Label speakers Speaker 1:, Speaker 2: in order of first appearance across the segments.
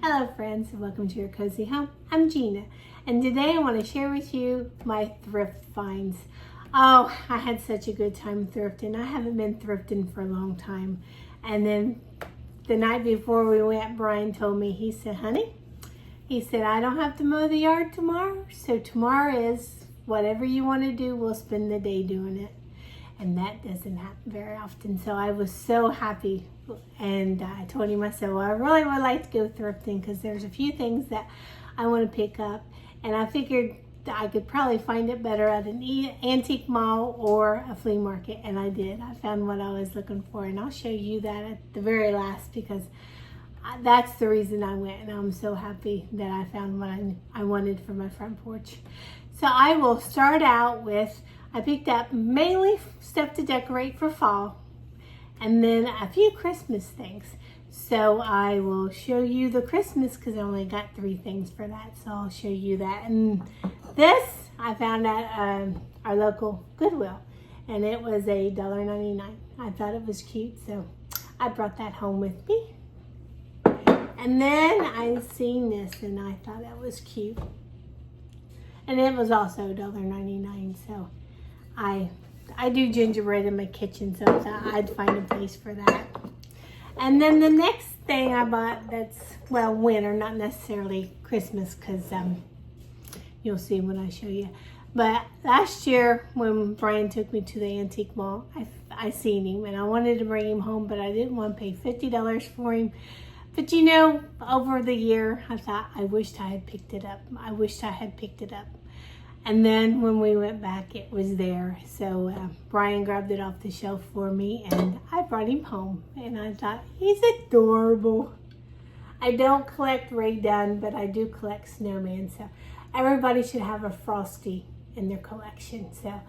Speaker 1: Hello friends, and welcome to your cozy home. I'm Gina, and today I want to share with you my thrift finds. Oh, I had such a good time thrifting. I haven't been thrifting for a long time. And then the night before we went, Brian told me, he said, honey, he said, I don't have to mow the yard tomorrow. So tomorrow is whatever you want to do, we'll spend the day doing it. And that doesn't happen very often. So I was so happy. And I told him, I said, well, I really would like to go thrifting because there's a few things that I want to pick up. And I figured I could probably find it better at an antique mall or a flea market. And I did. I found what I was looking for. And I'll show you that at the very last because that's the reason I went. And I'm so happy that I found what I wanted for my front porch. So I will start out with, I picked up mainly stuff to decorate for fall and then a few Christmas things. So I will show you the Christmas because I only got 3 things for that. So I'll show you that. And this I found at our local Goodwill and it was $1.99. I thought it was cute, so I brought that home with me. And then I seen this and I thought it was cute. And it was also $1.99, so I do gingerbread in my kitchen, so I thought I'd find a place for that. And then the next thing I bought that's, well, winter, not necessarily Christmas, because you'll see when I show you. But last year when Brian took me to the antique mall, I seen him and I wanted to bring him home, but I didn't want to pay $50 for him. But you know, over the year, I thought, I wished I had picked it up. I wished I had picked it up. And then when we went back, it was there. So Brian grabbed it off the shelf for me and I brought him home. And I thought, he's adorable. I don't collect Ray Dunn, but I do collect snowmen. So everybody should have a Frosty in their collection. So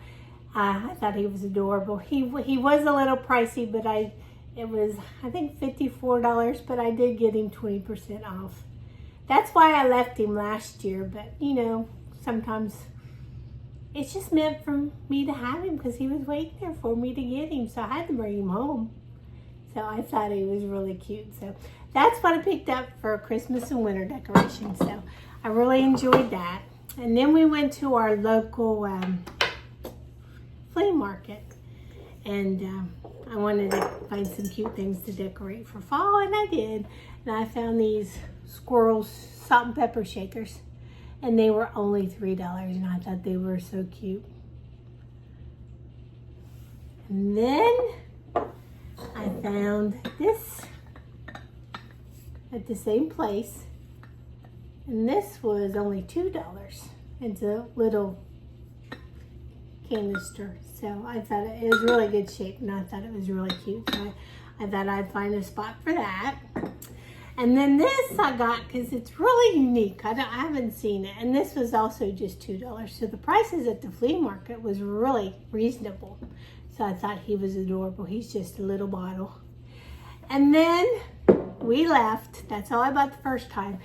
Speaker 1: I thought he was adorable. He was a little pricey, but it was, I think, $54, but I did get him 20% off. That's why I left him last year, but you know, sometimes it's just meant for me to have him because he was waiting there for me to get him, so I had to bring him home. So I thought he was really cute. So that's what I picked up for Christmas and winter decorations. So I really enjoyed that. And then we went to our local flea market. And I wanted to find some cute things to decorate for fall, and I did. And I found these squirrels salt and pepper shakers, and they were only $3, and I thought they were so cute. And then I found this at the same place, and this was only $2. It's a little canister. So I thought it was really good shape and I thought it was really cute. So I thought I'd find a spot for that. And then this I got because it's really unique. I haven't seen it. And this was also just $2. So the prices at the flea market was really reasonable. So I thought he was adorable. He's just a little bottle. And then we left. That's all I bought the first time.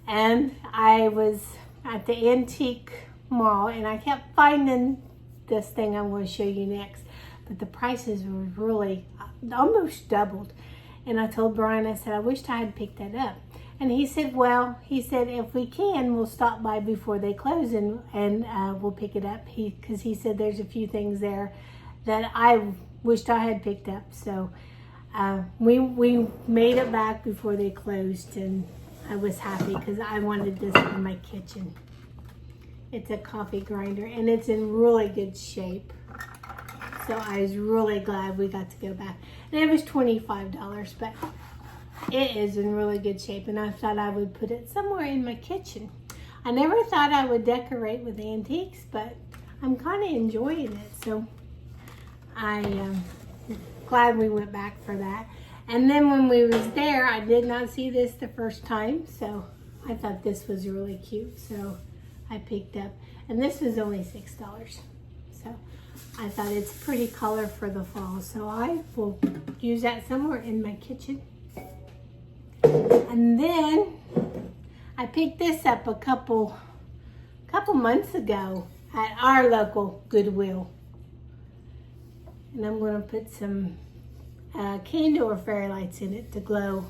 Speaker 1: And I was at the antique mall and I kept finding this thing I'm going to show you next, but the prices were really almost doubled. And I told Brian, I said, I wished I had picked that up. And he said, well, he said, if we can, we'll stop by before they close and we'll pick it up. Because he said there's a few things there that I wished I had picked up. So we made it back before they closed, and I was happy because I wanted this for my kitchen. It's a coffee grinder and it's in really good shape. So I was really glad we got to go back. And it was $25, but it is in really good shape. And I thought I would put it somewhere in my kitchen. I never thought I would decorate with antiques, but I'm kind of enjoying it. So I'm glad we went back for that. And then when we was there, I did not see this the first time. So I thought this was really cute. So I picked up, and this was only $6. So I thought it's a pretty color for the fall. So I will use that somewhere in my kitchen. And then I picked this up a couple months ago at our local Goodwill. And I'm going to put some candle or fairy lights in it to glow.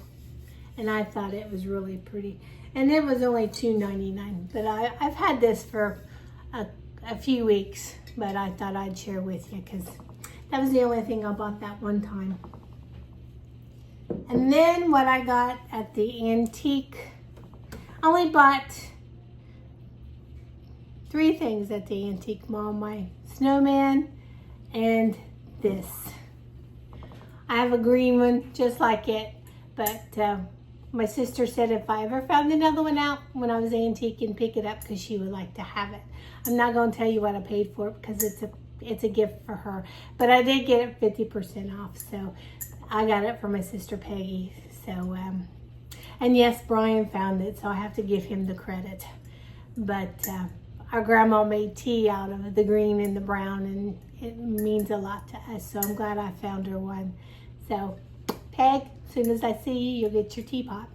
Speaker 1: and I thought it was really pretty. And it was only $2.99, but I've had this for a few weeks, but I thought I'd share with you because that was the only thing I bought that one time. And then what I got at the antique, I only bought 3 things at the antique mall. My snowman and this. I have a green one just like it, but my sister said if I ever found another one out when I was antique and pick it up because she would like to have it. I'm not going to tell you what I paid for it because it's a gift for her, but I did get it 50% off, so I got it for my sister Peggy. So and yes, Brian found it, so I have to give him the credit. But our grandma made tea out of the green and the brown, and it means a lot to us, so I'm glad I found her one. So Peg, as soon as I see you, you'll get your teapot.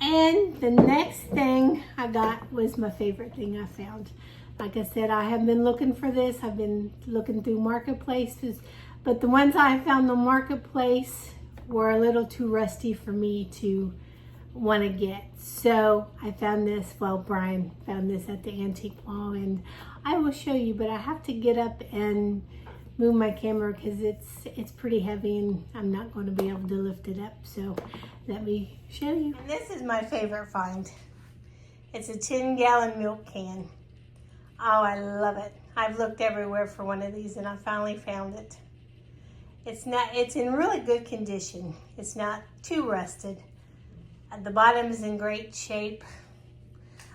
Speaker 1: And the next thing I got was my favorite thing I found. Like I said, I have been looking for this. I've been looking through marketplaces, but the ones I found on Marketplace were a little too rusty for me to want to get. So I found this, well, Brian found this at the antique mall, and I will show you, but I have to get up and move my camera because it's pretty heavy and I'm not going to be able to lift it up. So let me show you. And this is my favorite find. It's a 10-gallon milk can. Oh, I love it. I've looked everywhere for one of these and I finally found it. It's in really good condition. It's not too rusted. The bottom is in great shape.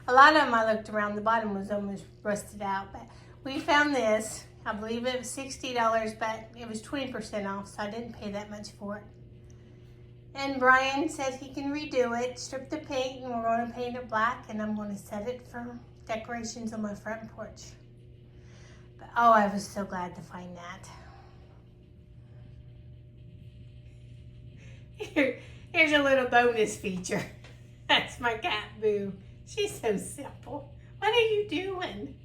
Speaker 1: A lot of them I looked around, the bottom was almost rusted out, but we found this. I believe it was $60, but it was 20% off, so I didn't pay that much for it. And Brian said he can redo it, strip the paint, and we're going to paint it black, and I'm going to set it for decorations on my front porch. But oh, I was so glad to find that. Here's a little bonus feature. That's my cat, Boo. She's so simple. What are you doing?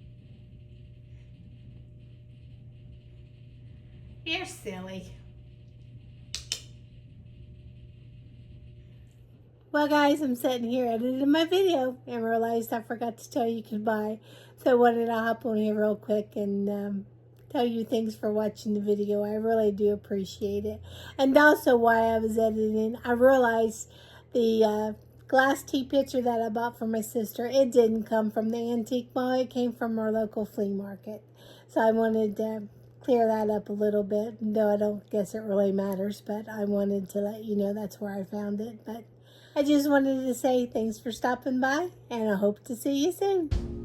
Speaker 1: You're silly. Well, guys, I'm sitting here editing my video and realized I forgot to tell you goodbye. So I wanted to hop on here real quick and tell you thanks for watching the video. I really do appreciate it. And also while I was editing, I realized the glass tea pitcher that I bought for my sister, it didn't come from the antique mall. It came from our local flea market. So I wanted to clear that up a little bit, though I don't guess it really matters, but I wanted to let you know that's where I found it. But I just wanted to say thanks for stopping by, and I hope to see you soon.